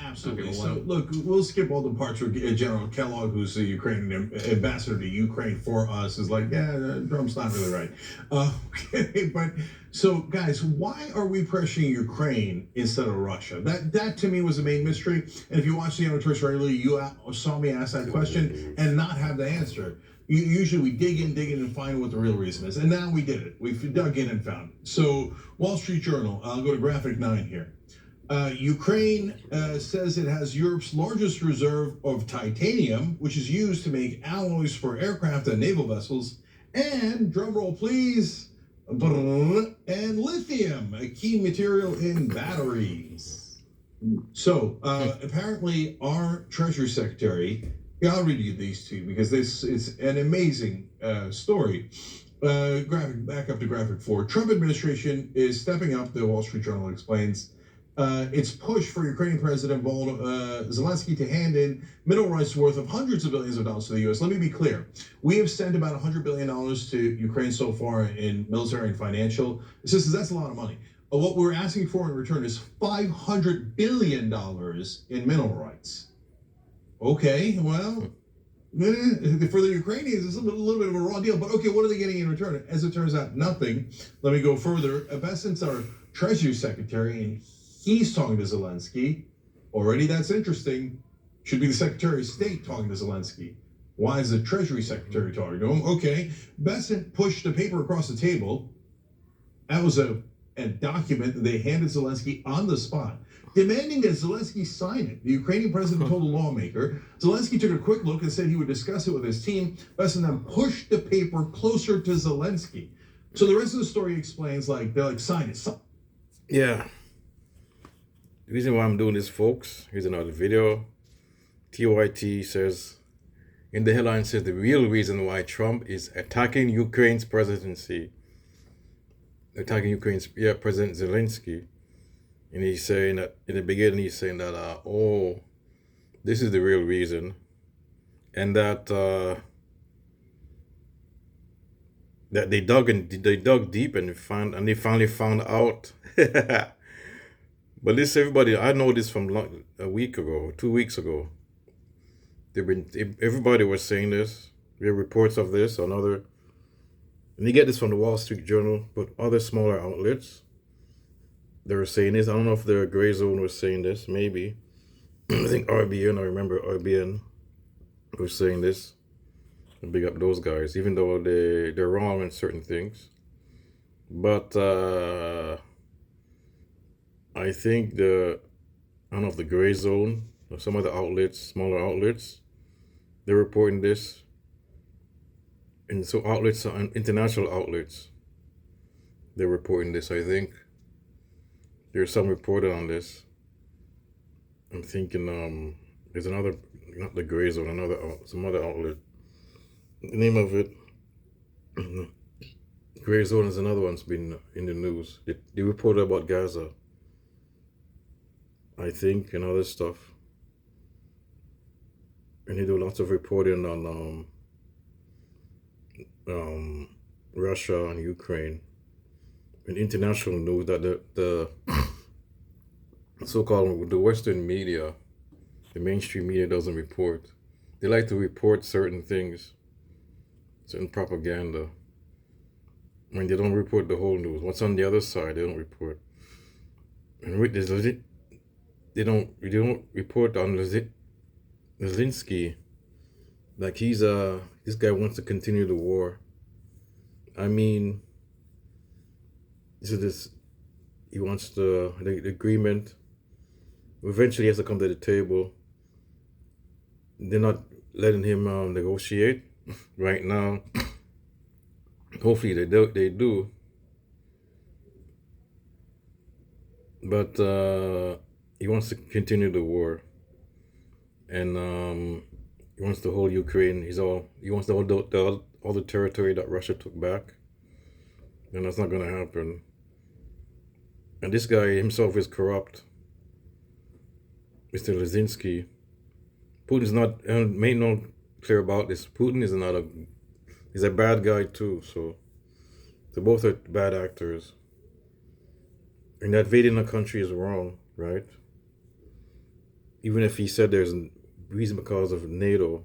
Absolutely. Okay, So, well, look, we'll skip all the parts where General Kellogg, who's the Ukrainian ambassador to Ukraine for us, is like, yeah, Trump's not really right. Okay, but so, guys, why are we pressuring Ukraine instead of Russia? That to me was the main mystery. And if you watched the amateur earlier, you saw me ask that question and not have the answer. Usually we dig in, and find what the real reason is. And now we did it. We've dug in and found it. So, Wall Street Journal, I'll go to graphic 9 here. Ukraine says it has Europe's largest reserve of titanium, which is used to make alloys for aircraft and naval vessels, and, drumroll please, and lithium, a key material in batteries. So, apparently, our Treasury Secretary, yeah, I'll read you these two because this is an amazing story. Back up to graphic 4. Trump administration is stepping up, the Wall Street Journal explains, its push for Ukrainian President Zelensky to hand in mineral rights worth of hundreds of billions of dollars to the U.S. Let me be clear. We have sent about $100 billion to Ukraine so far in military and financial assistance. That's a lot of money. What we're asking for in return is $500 billion in mineral rights. Okay, well, for the Ukrainians, it's a little bit of a raw deal. But okay, what are they getting in return? As it turns out, nothing. Let me go further. Besant's our Treasury Secretary, and he's talking to Zelensky. Already that's interesting. Should be the Secretary of State talking to Zelensky. Why is the Treasury Secretary talking to him? Okay, Besant pushed a paper across the table. That was a document that they handed Zelensky on the spot, demanding that Zelensky sign it. The Ukrainian president told a lawmaker. Zelensky took a quick look and said he would discuss it with his team. Besant then pushed the paper closer to Zelensky. So the rest of the story explains, they're like, sign it. Yeah. The reason why I'm doing this, folks, here's another video. TYT says, in the headline says, the real reason why Trump is attacking Ukraine's presidency. Attacking Ukraine's President Zelensky. And he's saying that, in the beginning, he's saying that, oh, this is the real reason. And that that they dug deep and they finally found out. But this, everybody, I know this from a week ago, 2 weeks ago. Everybody was saying this. There are reports of this on other, and you get this from the Wall Street Journal, but other smaller outlets, they were saying this. I don't know if the Gray Zone was saying this, maybe. I think RBN, I remember RBN was saying this. Big up those guys, even though they're wrong in certain things. But I think I don't know if the Gray Zone or some other outlets, smaller outlets, they're reporting this. And so outlets, international outlets, they're reporting this, I think. There's some reported on this. I'm thinking there's another, not the Gray Zone, some other outlet. The name of it, Gray Zone, is another one's been in the news. They reported about Gaza, I think, and other stuff. And they do lots of reporting on Russia and Ukraine. In international news, that the so-called the Western media, the mainstream media doesn't report. They like to report certain things, certain propaganda. When they don't report the whole news, what's on the other side, they don't report. And they don't report on Zelensky, like this guy wants to continue the war. I mean, he wants the agreement. Eventually he has to come to the table. They're not letting him negotiate right now. Hopefully they do. But he wants to continue the war. And he wants to hold Ukraine. He wants to hold all the territory that Russia took back. And that's not going to happen. And this guy himself is corrupt. Mr. Zelensky. Putin's not, and made no clear about this. Putin is he's a bad guy too. So both are bad actors. And that invading a country is wrong, right? even if he said there's a reason because of NATO,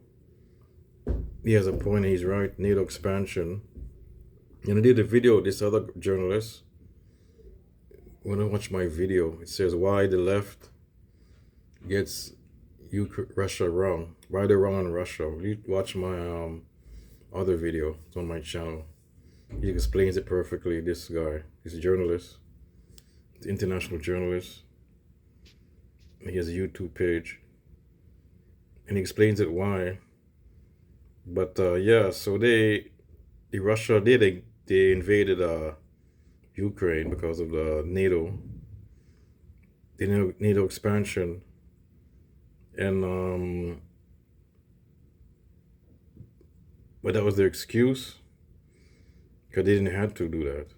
he has a point. He's right. NATO expansion. And I did a video with this other journalist. When I watch my video, it says why the left gets Russia wrong. Why they're wrong on Russia. You watch my other video. It's on my channel. He explains it perfectly. This guy, he's a journalist, he's an international journalist. He has a YouTube page, and he explains it why. But yeah, so Russia they invaded Ukraine because of the NATO expansion, and but that was their excuse because they didn't have to do that.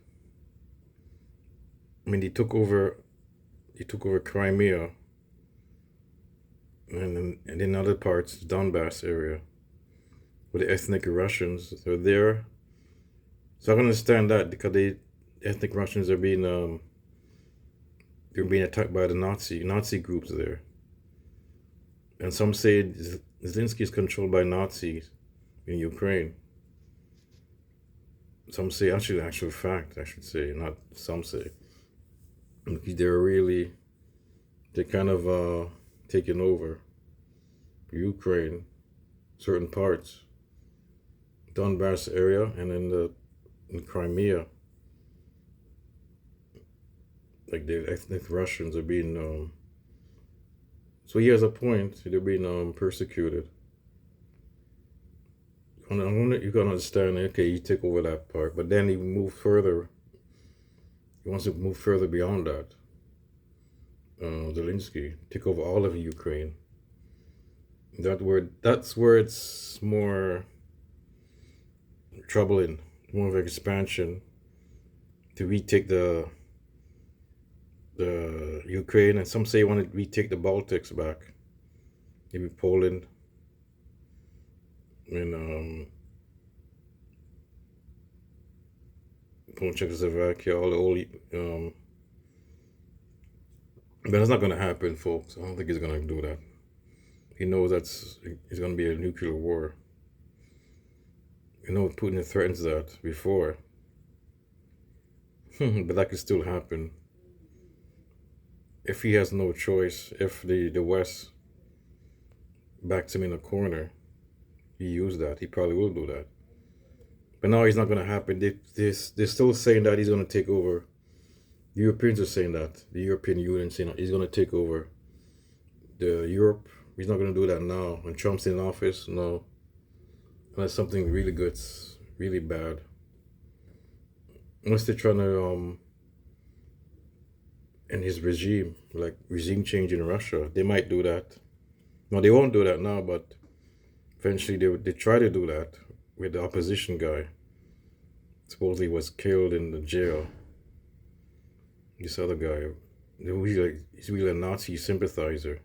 I mean, they took over Crimea, and in other parts, Donbass area, where the ethnic Russians are there. So I can understand that because the ethnic Russians are being they're being attacked by the Nazi groups there, and some say Zelensky is controlled by Nazis in Ukraine. Some say, actual fact, I should say, not some say. They're kind of taking over Ukraine, certain parts, Donbass area, and in Crimea. Like the ethnic Russians are being, so he has a point, they're being persecuted. You can understand, okay, you take over that part, but then he moved further. He wants to move further beyond that. Zelensky take over all of Ukraine. That's where it's more troubling, more of an expansion to retake the Ukraine, and some say want to retake the Baltics back, maybe Poland, and Czechoslovakia, all the old, but that's not going to happen, folks. I don't think he's going to do that. He knows it's going to be a nuclear war. You know, Putin threatens that before, but that could still happen if he has no choice. If the West backs him in a corner, he used that. He probably will do that. But now it's not going to happen. They're still saying that he's going to take over. The Europeans are saying that. The European Union saying that he's going to take over Europe. He's not going to do that now. When Trump's in office, no. Unless something really good, really bad. Unless they're trying to, in his regime, like regime change in Russia, they might do that. No, they won't do that now, but eventually they try to do that with the opposition guy. Supposedly was killed in the jail. This other guy, he's really a Nazi sympathizer.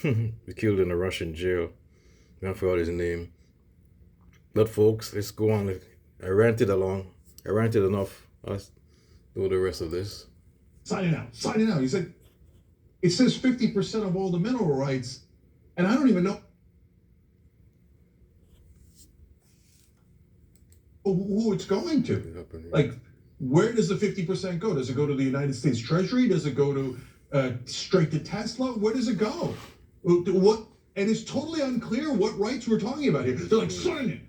He's killed in a Russian jail. I forgot his name. But folks, let's go on. I ranted enough. Let's do the rest of this. Sign it out. He said, it says 50% of all the mineral rights, and I don't even know who it's going to. Like, where does the 50% go? Does it go to the United States Treasury? Does it go to straight to Tesla? Where does it go? What? And it's totally unclear what rights we're talking about here. They're like, sign it.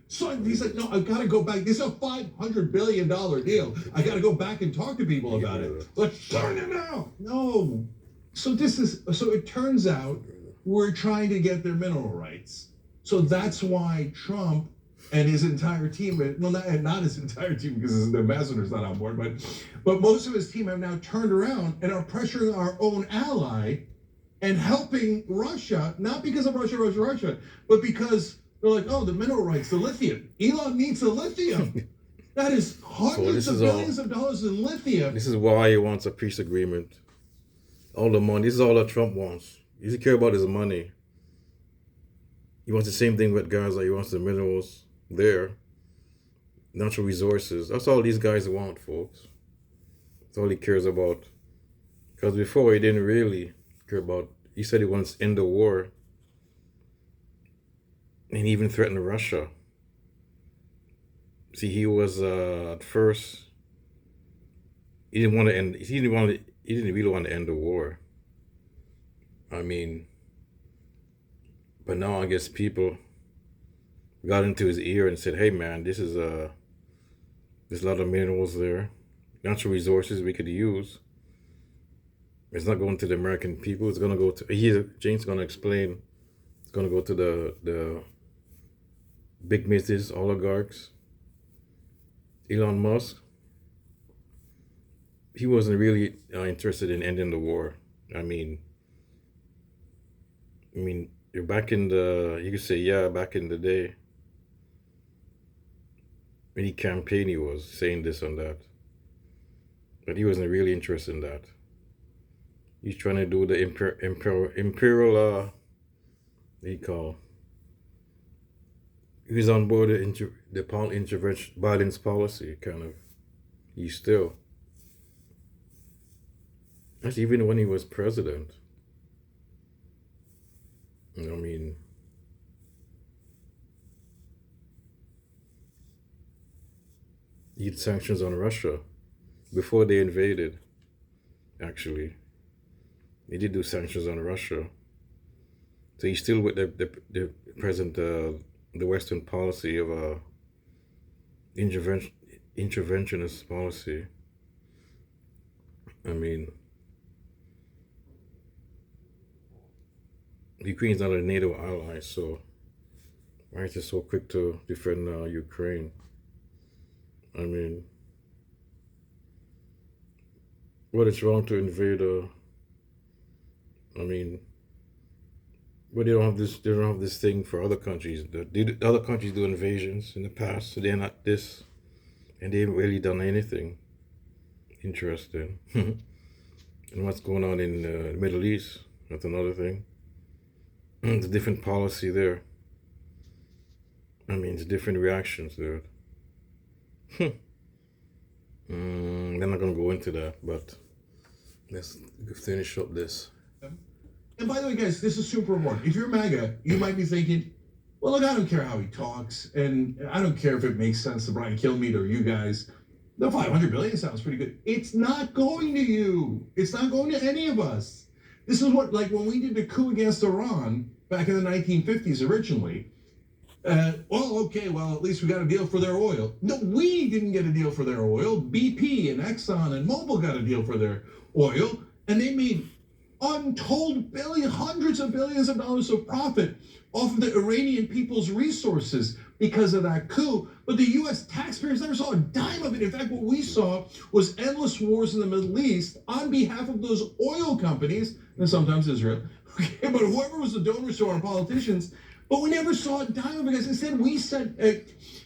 He's like, no, I've got to go back. This is a $500 billion deal. I got to go back and talk to people about it. Like, sign it now. No. So it turns out we're trying to get their mineral rights. So that's why Trump and his entire team, well, not his entire team because his ambassador's not on board, but most of his team have now turned around and are pressuring our own ally and helping Russia, not because of Russia, but because they're like, oh, the mineral rights, the lithium. Elon needs the lithium. That is hundreds of billions of dollars in lithium. This is why he wants a peace agreement. All the money. This is all that Trump wants. He doesn't care about his money. He wants the same thing with Gaza. He wants the minerals there. Natural resources. That's all these guys want, folks. That's all he cares about. Because before he didn't really care about he said he wants to end the war, and he even threatened Russia. See, he was at first he didn't want to end. He didn't really want to end the war. I mean, but now I guess people got into his ear and said, "Hey, man, there's a lot of minerals there, natural resources we could use. It's not going to the American people. It's going to go to." James going to explain. It's going to go to the big business oligarchs. Elon Musk, he wasn't really interested in ending the war. I mean, you're back in you could say, yeah, back in the day, when he campaigned, he was saying this and that. But he wasn't really interested in that. He's trying to do the imperial, what do you call? He was on board the intervention Biden's policy, kind of. He's still. That's even when he was president. I mean, he had sanctions on Russia before they invaded, actually. He did do sanctions on Russia. So he's still with the present, the Western policy of interventionist policy. I mean, Ukraine's not a NATO ally, so why is it so quick to defend Ukraine? I mean, what is wrong to invade I mean, but they don't have this thing for other countries. The other countries do invasions in the past, so they're not this, and they haven't really done anything interesting. And what's going on in the Middle East, that's another thing. It's a different policy there. I mean, it's different reactions, dude. I'm not gonna go into that, but let's finish up this. And by the way, guys, this is super important. If you're MAGA, you might be thinking, well, look, I don't care how he talks, and I don't care if it makes sense to Brian Kilmeade or you guys. The 500 billion sounds pretty good. It's not going to you. It's not going to any of us. This is what, like when we did the coup against Iran back in the 1950s originally. At least we got a deal for their oil. No, we didn't get a deal for their oil. BP and Exxon and Mobil got a deal for their oil, and they made untold hundreds of billions of dollars of profit off of the Iranian people's resources because of that coup. But the U.S. taxpayers never saw a dime of it. In fact, what we saw was endless wars in the Middle East on behalf of those oil companies, and sometimes Israel, okay, but whoever was the donors to our politicians. But we never saw a dime of it because instead we sent,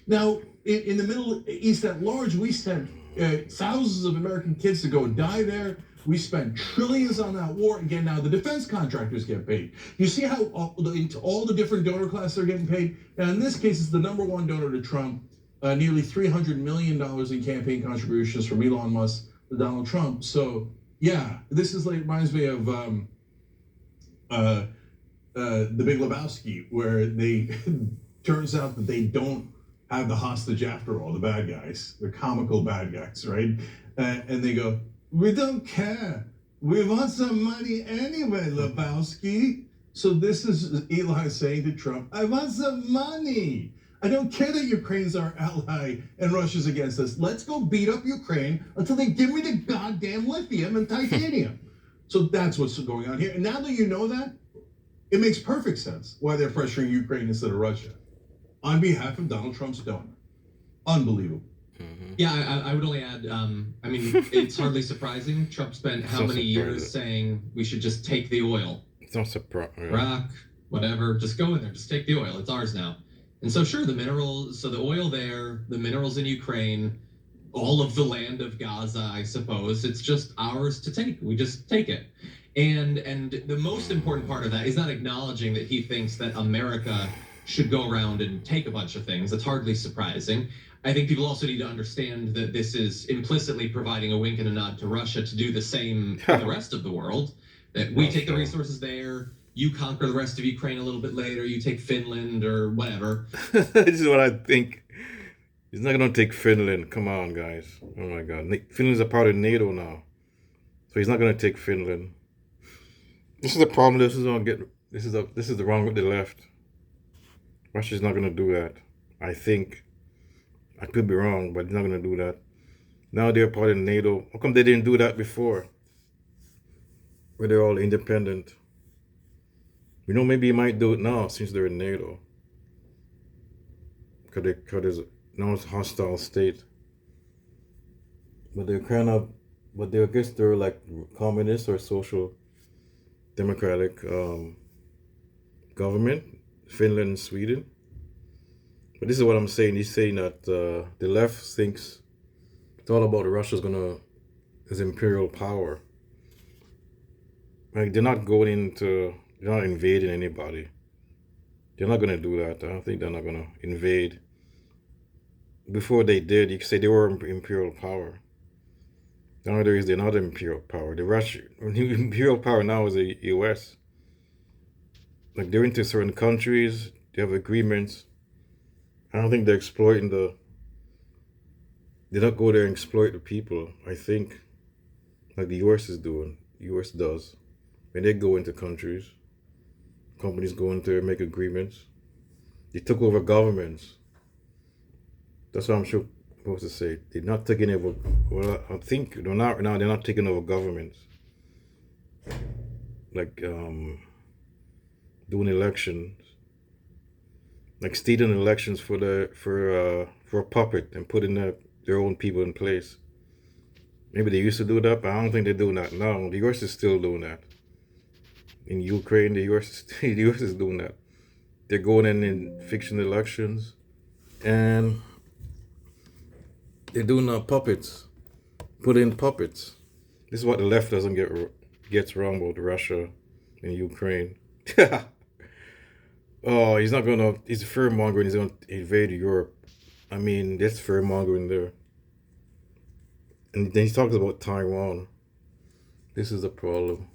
now in the Middle East at large, we sent thousands of American kids to go die there. We spent trillions on that war. Again, now the defense contractors get paid. You see how all the different donor classes are getting paid? Now, in this case, it's the number one donor to Trump, nearly $300 million in campaign contributions from Elon Musk to Donald Trump. So, yeah, this is like, reminds me of The Big Lebowski, where they turns out that they don't have the hostage after all, the bad guys. They're comical bad guys, right? And they go, we don't care. We want some money anyway, Lebowski. So this is Elon saying to Trump, I want some money. I don't care that Ukraine's our ally and Russia's against us. Let's go beat up Ukraine until they give me the goddamn lithium and titanium. So that's what's going on here. And now that you know that, it makes perfect sense why they're pressuring Ukraine instead of Russia on behalf of Donald Trump's donor. Unbelievable. Yeah, I would only add, it's hardly surprising. Trump spent how many years saying we should just take the oil? It's not surprising. Iraq, whatever, just go in there, just take the oil. It's ours now. And so sure, the minerals, so the oil there, the minerals in Ukraine, all of the land of Gaza, I suppose, it's just ours to take. We just take it. And the most important part of that is not acknowledging that he thinks that America should go around and take a bunch of things. That's hardly surprising. I think people also need to understand that this is implicitly providing a wink and a nod to Russia to do the same for the rest of the world. That we take the Russia. resources there, you conquer the rest of Ukraine a little bit later, you take Finland or whatever. This is what I think. He's not gonna take Finland. Come on, guys. Oh my God, Finland's a part of NATO now, so he's not gonna take Finland. This is the problem. This is the wrong with the left. Russia's not gonna do that. I think. I could be wrong, but he's not gonna do that. Now they're part of NATO. How come they didn't do that before? Where they're all independent. Maybe he might do it now since they're in NATO. Because now it's a hostile state. But I guess they're like communist or social democratic government, Finland and Sweden. But this is what I'm saying. He's saying that the left thinks it's all about Russia's as imperial power. Like they're not invading anybody. They're not gonna do that. I don't think they're not gonna invade. Before they did, you could say they were imperial power. Nowadays, they're not imperial power. The imperial power now is the U.S. Like they're into certain countries, they have agreements. I don't think they're exploiting they don't go there and exploit the people. I think, like the U.S. is doing. The U.S. does. When they go into countries, companies go in there, make agreements. They took over governments. That's what I'm supposed to say. They're not taking over. Well, I think they're not taking over governments. Like doing elections, like stealing elections for a puppet and putting their own people in place. Maybe they used to do that, but I don't think they're doing that now. The U.S. is still doing that. In Ukraine, the U.S. is doing that. They're going in fixing elections, and they're doing puppets. Put in puppets. This is what the left doesn't gets wrong about Russia and Ukraine. Oh, he's fear mongering. He's gonna invade Europe. I mean, that's fear mongering there. And then he talks about Taiwan. This is the problem.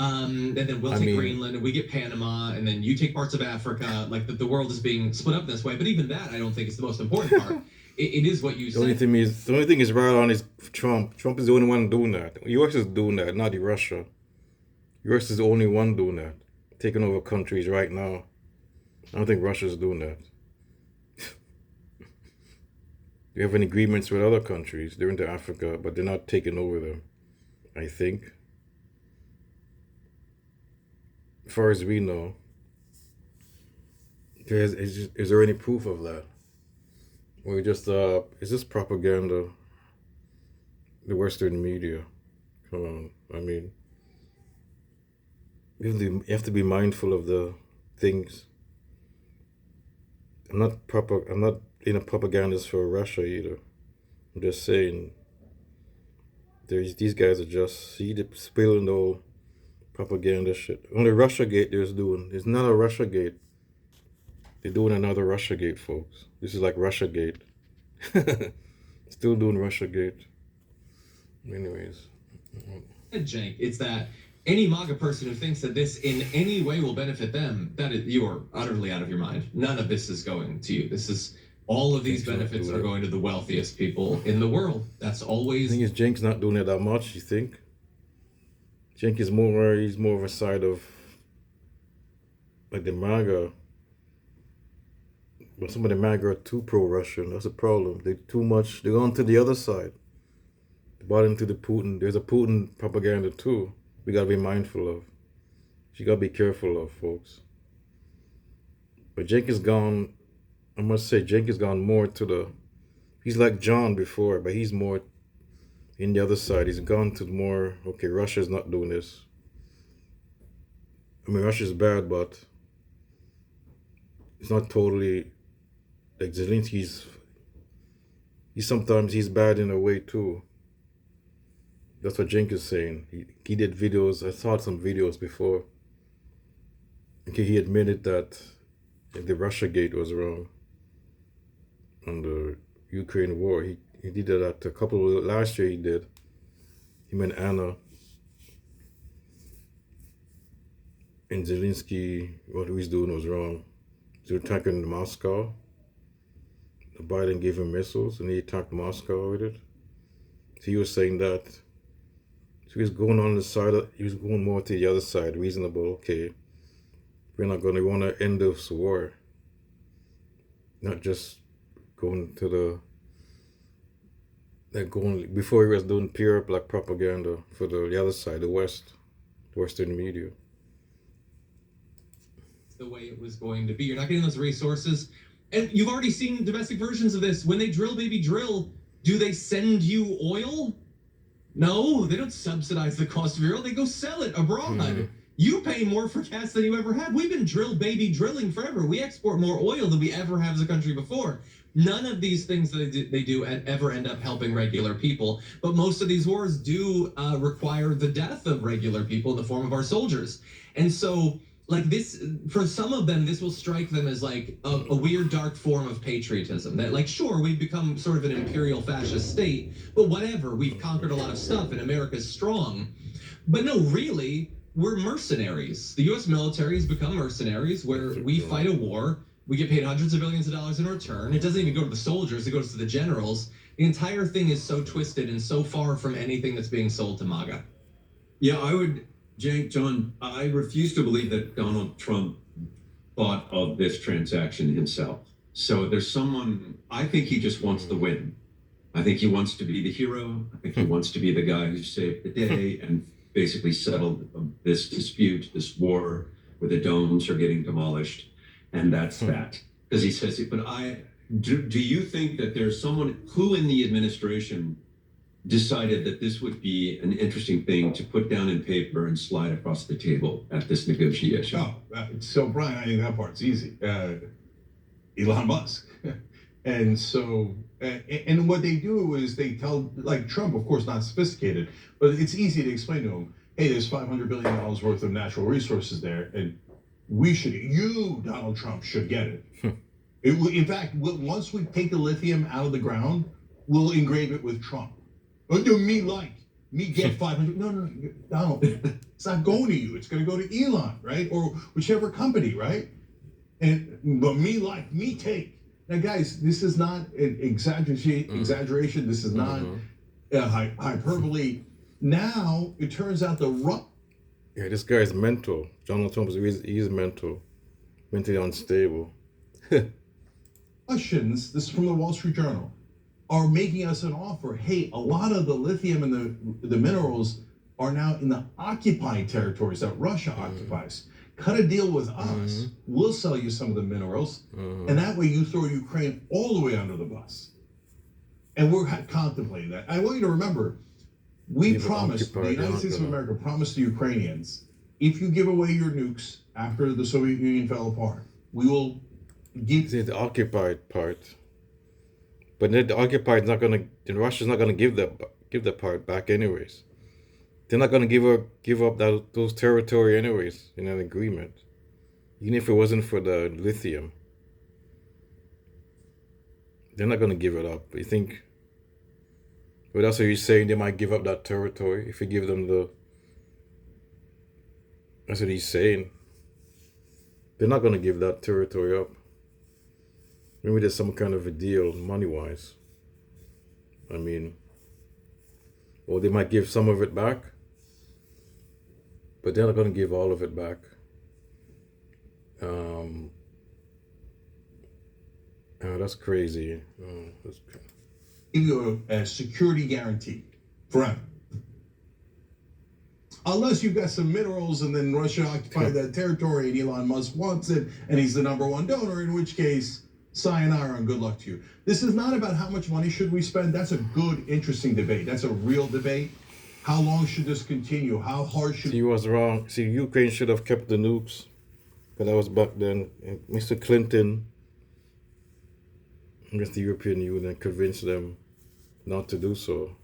And then we'll take Greenland, and we get Panama, and then you take parts of Africa. Like the world is being split up this way. But even that, I don't think is the most important part. It is what you said. The only thing is right on is Trump. Trump is the only one doing that. The U.S. is doing that, not the Russia. The U.S. is the only one doing that, taking over countries right now. I don't think Russia's doing that. They have agreements with other countries. They're into Africa, but they're not taking over them, I think. As far as we know, is there any proof of that? Or is this propaganda? The Western media. Come on, I mean, you have to be mindful of the things. I'm not in a propagandist for Russia either. I'm just saying, these guys are just spilling the whole propaganda shit. Only Russiagate there's not a Russiagate. They're doing another Russiagate, folks. This is like Russiagate. Still doing Russiagate. Anyways. Jank, it's that any MAGA person who thinks that this in any way will benefit them, you are utterly out of your mind. None of this is going to you. All of these benefits are going to the wealthiest people in the world. That's always. The thing is, Jenk's not doing it that much, you think? Jenk is more of a side of like the MAGA. But some of the MAGA are too pro-Russian. That's a problem. They're too much. They're on to the other side. They bought into the Putin. There's a Putin propaganda too. We gotta be mindful of. You gotta be careful of, folks. But Jenk is gone. I must say, Jenk has gone more to he's like John before, but he's more in the other side. He's gone to more, okay, Russia's not doing this. I mean, Russia's bad, but it's not totally, like Zelensky's sometimes bad in a way too. That's what Jenk is saying. He did videos, I saw some videos before. Okay, he admitted that the Russiagate was wrong on the Ukraine war. He did that last year he did. Him and Anna. and Zelensky, what he was doing was wrong. They were attacking Moscow. Biden gave him missiles and he attacked Moscow with it. So he was saying that. So he was going on the side, he was going more to the other side, reasonable, okay. We want to end this war. Not just going to before he was doing pure black propaganda for the other side, the Western media. The way it was going to be. You're not getting those resources. And you've already seen domestic versions of this. When they drill, baby, drill, do they send you oil? No, they don't subsidize the cost of your oil. They go sell it abroad. Mm-hmm. You pay more for gas than you ever have. We've been baby drilling forever. We export more oil than we ever have as a country before. None of these things that they do ever end up helping regular people. But most of these wars do require the death of regular people in the form of our soldiers. And so, like this, for some of them, this will strike them as like a weird, dark form of patriotism. That like, sure, we've become sort of an imperial fascist state, but whatever, we've conquered a lot of stuff and America's strong. But no, really, we're mercenaries. The U.S. military has become mercenaries where we fight a war, we get paid hundreds of billions of dollars in return. It doesn't even go to the soldiers, it goes to the generals. The entire thing is so twisted and so far from anything that's being sold to MAGA. Yeah, John, I refuse to believe that Donald Trump thought of this transaction himself. So there's I think he just wants the win. I think he wants to be the hero. I think he wants to be the guy who saved the day and basically settled this dispute, this war where the domes are getting demolished. And that's that. Because he says it, but do you think that there's someone who in the administration decided that this would be an interesting thing to put down in paper and slide across the table at this negotiation? So Brian, I think that part's easy. Elon Musk. And so, and what they do is they tell, like Trump, of course, not sophisticated, but it's easy to explain to him, hey, there's $500 billion worth of natural resources there, and you, Donald Trump, should get it. In fact, once we take the lithium out of the ground, we'll engrave it with Trump. Me get 500. No, Donald, it's not going to you. It's going to go to Elon, right? Or whichever company, right? But me take. Now, guys, this is not an exaggeration. This is not hyperbole. Now, it turns out Yeah, this guy is mental. Donald Trump he's mental. Mentally unstable. Questions, this is from the Wall Street Journal, are making us an offer. Hey, a lot of the lithium and the minerals are now in the occupied territories that Russia occupies. Cut a deal with us. We'll sell you some of the minerals, and that way you throw Ukraine all the way under the bus. And we're contemplating that. I want you to remember, the United States of America promised the Ukrainians, if you give away your nukes after the Soviet Union fell apart, we will give... the occupied part. But then the occupied Russia's not gonna give that part back anyways. They're not gonna give up those territory anyways in an agreement, even if it wasn't for the lithium. They're not gonna give it up. You think? But that's what you're saying. They might give up that territory if you give them the. That's what he's saying. They're not gonna give that territory up. Maybe there's some kind of a deal money-wise. I mean, or they might give some of it back, but they're not going to give all of it back. That's crazy. Give you a security guarantee forever. Unless you've got some minerals and then Russia occupied that territory and Elon Musk wants it and he's the #1 donor, in which case, sayonara and good luck to you. This is not about how much money should we spend. That's a good, interesting debate. That's a real debate. How long should this continue? How hard should... He was wrong. See, Ukraine should have kept the nukes. Because that was back then. And Mr. Clinton, with the European Union, convinced them not to do so.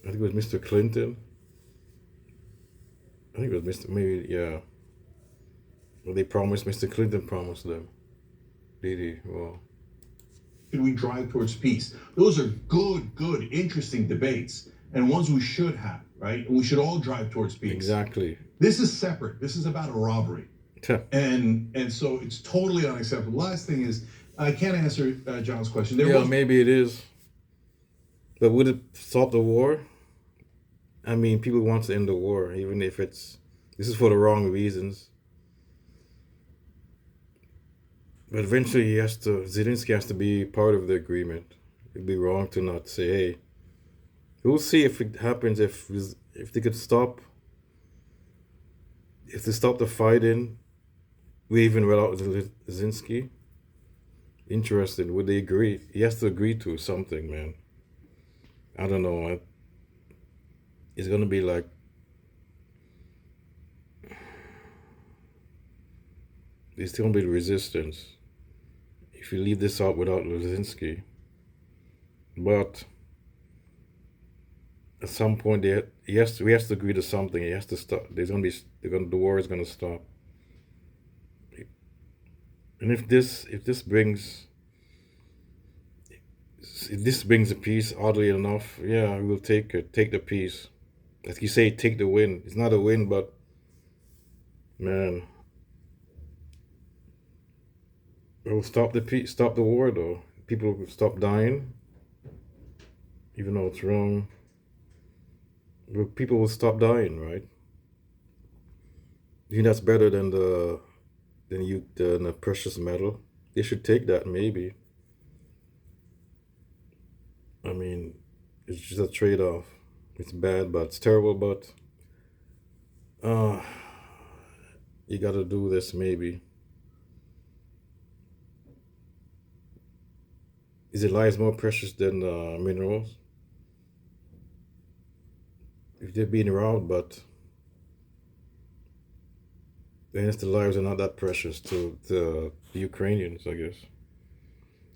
I think it was Mr. Clinton. I think it was Well, they promised, Mr. Clinton promised them. Did he? Well. Should we drive towards peace? Those are good, interesting debates. and ones we should have, right? And we should all drive towards peace. Exactly. This is separate. This is about a robbery. And so it's totally unacceptable. Last thing is, I can't answer John's question. Maybe it is. But would it stop the war? I mean, people want to end the war, even if this is for the wrong reasons. But eventually Zelensky has to be part of the agreement. It'd be wrong to not say, hey, we'll see if it happens, if they could stop, if they stop the fighting, even without Zelensky. Interested, would they agree? He has to agree to something, man. I don't know. It's gonna be like there's still gonna be resistance if you leave this out without Zelensky. But at some point, we has to agree to something. He has to stop. The war is gonna stop. And if this brings a peace, oddly enough, yeah, we'll take it. Take the peace. As you say, take the win. It's not a win, but man, it will stop the war though. People will stop dying, even though it's wrong. But people will stop dying, right? You think that's better than the precious metal? They should take that, maybe. I mean, it's just a trade-off. It's bad, but it's terrible, but you gotta do this, maybe. Is it lives more precious than minerals? If they're being robbed, but then the lives are not that precious to the Ukrainians, I guess.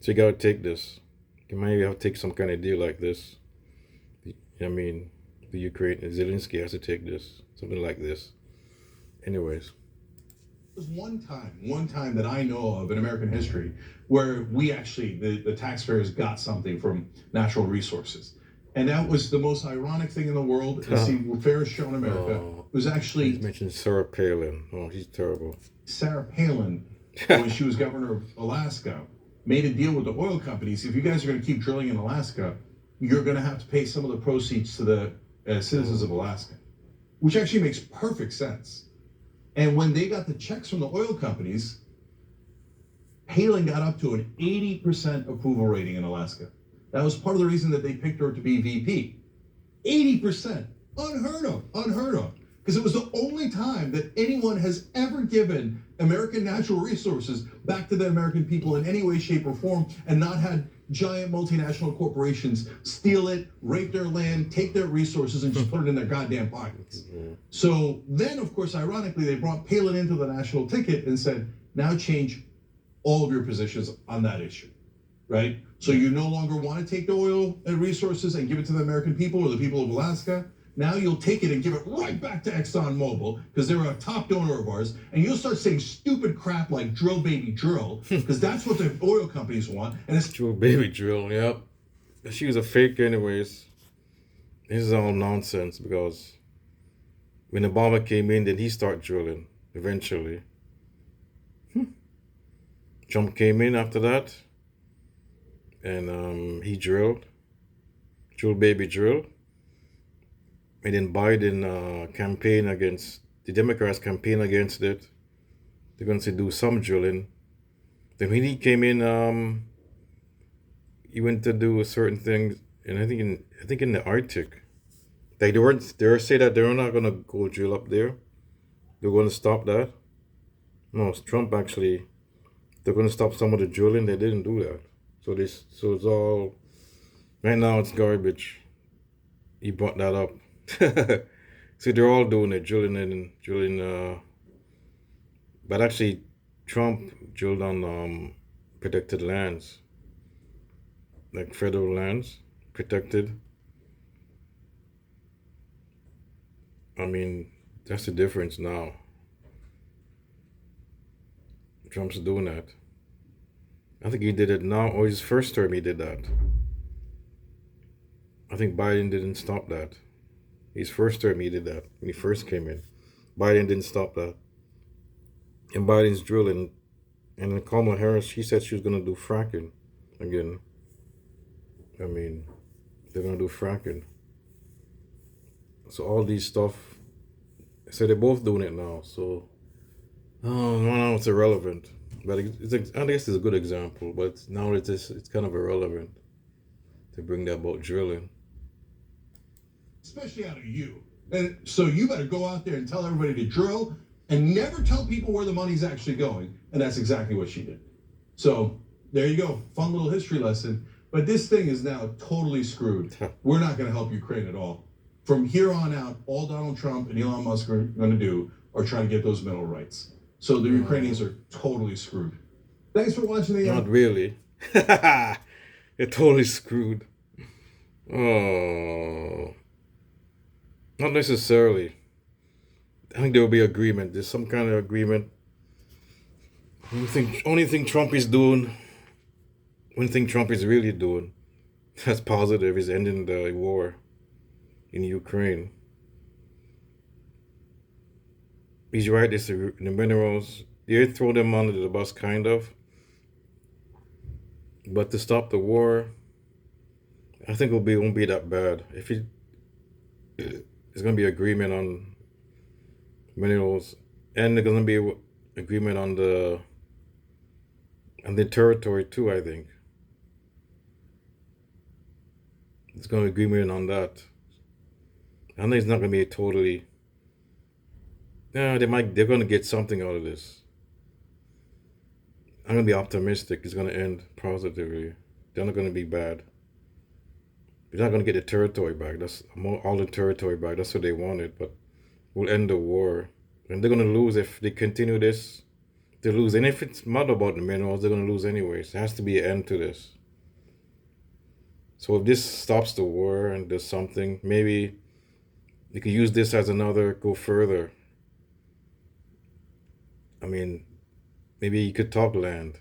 So you gotta take this. You might have to take some kind of deal like this. I mean, the Zelensky has to take this, something like this. Anyways. There's one time that I know of in American history where we actually, the taxpayers got something from natural resources. And that was the most ironic thing in the world to see fairness shown in America. It was actually... You mentioned Sarah Palin. Oh, he's terrible. Sarah Palin, when she was governor of Alaska, made a deal with the oil companies. If you guys are going to keep drilling in Alaska, you're going to have to pay some of the proceeds to the citizens of Alaska, which actually makes perfect sense. And when they got the checks from the oil companies, Palin got up to an 80% approval rating in Alaska. That was part of the reason that they picked her to be VP. 80%. Unheard of. Because it was the only time that anyone has ever given American natural resources back to the American people in any way, shape, or form, and not had giant multinational corporations steal it, rape their land, take their resources, and just put it in their goddamn pockets. So then, of course, ironically, they brought Palin into the national ticket and said, now change all of your positions on that issue, right? So you no longer want to take the oil and resources and give it to the American people or the people of Alaska. Now you'll take it and give it right back to ExxonMobil because they're a top donor of ours, and you'll start saying stupid crap like drill baby drill because that's what the oil companies want. And it's drill baby drill, yep. She was a fake anyways. This is all nonsense because when Obama came in, then he started drilling eventually. Trump came in after that, and he drilled baby drill. And then Biden the Democrats campaign against it. They're going to do some drilling. Then when he came in, he went to do a certain thing, and I think in the Arctic. Like they say that they're not going to go drill up there. They're going to stop that. No, it's Trump actually. They're going to stop some of the drilling. They didn't do that. So it's all right now. It's garbage. He brought that up. See, they're all doing it, drilling. But actually, Trump drilled on protected lands, like federal lands, protected. I mean, that's the difference now. Trump's doing that. I think he did it now, or his first term he did that. I think Biden didn't stop that. His first term, he did that when he first came in. Biden didn't stop that. And Biden's drilling. And then Kamala Harris, she said she was going to do fracking again. I mean, they're going to do fracking. So all these stuff, so they're both doing it now. So, no, it's irrelevant. But I guess it's a good example. But now it's kind of irrelevant to bring that about drilling. Especially out of you. And so you better go out there and tell everybody to drill and never tell people where the money's actually going. And that's exactly what she did. So there you go. Fun little history lesson. But this thing is now totally screwed. We're not going to help Ukraine at all. From here on out, all Donald Trump and Elon Musk are going to do are try to get those mineral rights. So the Ukrainians are totally screwed. Thanks for watching the Not really. They're totally screwed. Oh. Not necessarily. I think there will be agreement. There's some kind of agreement. Only thing Trump is doing, one thing Trump is really doing, that's positive, is ending the war in Ukraine. He's right, it's the minerals. They throw them under the bus, kind of. But to stop the war, I think it won't be that bad. If there's going to be agreement on minerals, and there's going to be agreement on the territory too, I think. There's going to be agreement on that. I think it's not going to be totally... Yeah, they're going to get something out of this. I'm going to be optimistic. It's going to end positively. They're not going to be bad. We're not going to get the territory back. That's all the territory back. That's what they wanted. But we'll end the war. And they're going to lose if they continue this. They lose. And if it's not about the minerals, they're going to lose anyways. There has to be an end to this. So if this stops the war and does something, maybe they could use this as go further. I mean, maybe you could talk land.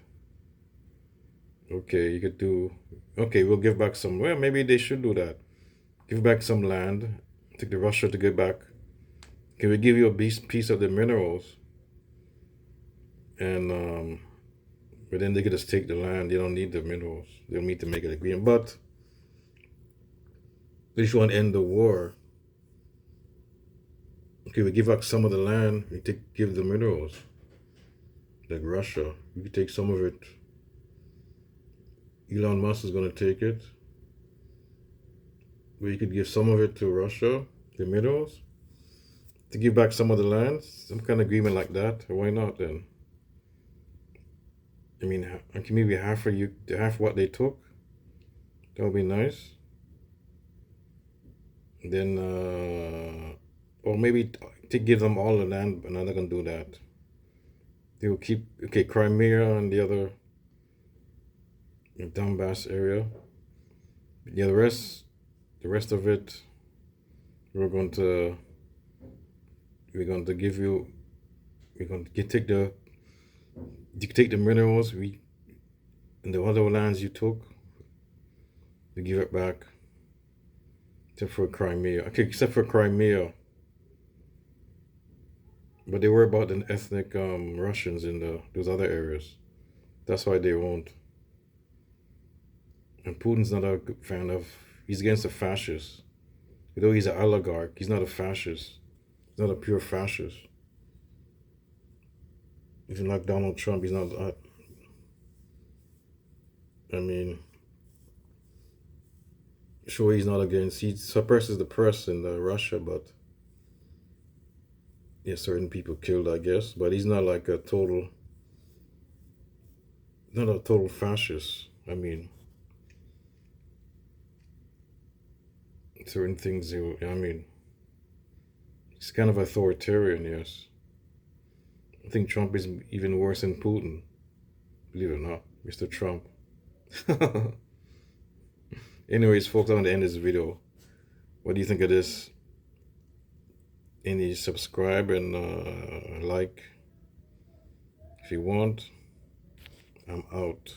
Okay, you could do... Okay, we'll give back some... Well, maybe they should do that. Give back some land. Take the Russia to get back. Can we give you a piece of the minerals? And, but then they could just take the land. They don't need the minerals. They don't need to make an agreement. But they just want to end the war. Okay, we give back some of the land. We give the minerals. Like Russia. We could take some of it. Elon Musk is going to take it. We could give some of it to Russia, the minerals, to give back some of the land. Some kind of agreement like that. Why not then? I mean, maybe half what they took. That would be nice. Then, or maybe to give them all the land, but now they're going to do that. They will keep, okay, Crimea and the other Donbass area. Yeah, the rest of it, we're going to give you, we're going to take the minerals and the other lands you took, to give it back, except for Crimea. Okay, except for Crimea. But they worry about the ethnic Russians in those other areas. That's why they won't. And Putin's not a good fan of... He's against the fascists. Though he's an oligarch, he's not a fascist. He's not a pure fascist. Even like Donald Trump, he's not... I mean... Sure, he's not against... He suppresses the press in Russia, but... Yeah, certain people killed, I guess. But he's not like a total... Not a total fascist. I mean... Certain things, I mean... He's kind of authoritarian, yes. I think Trump is even worse than Putin. Believe it or not, Mr. Trump. Anyways, folks, I'm going to end this video. What do you think of this? Any subscribe and like if you want. I'm out.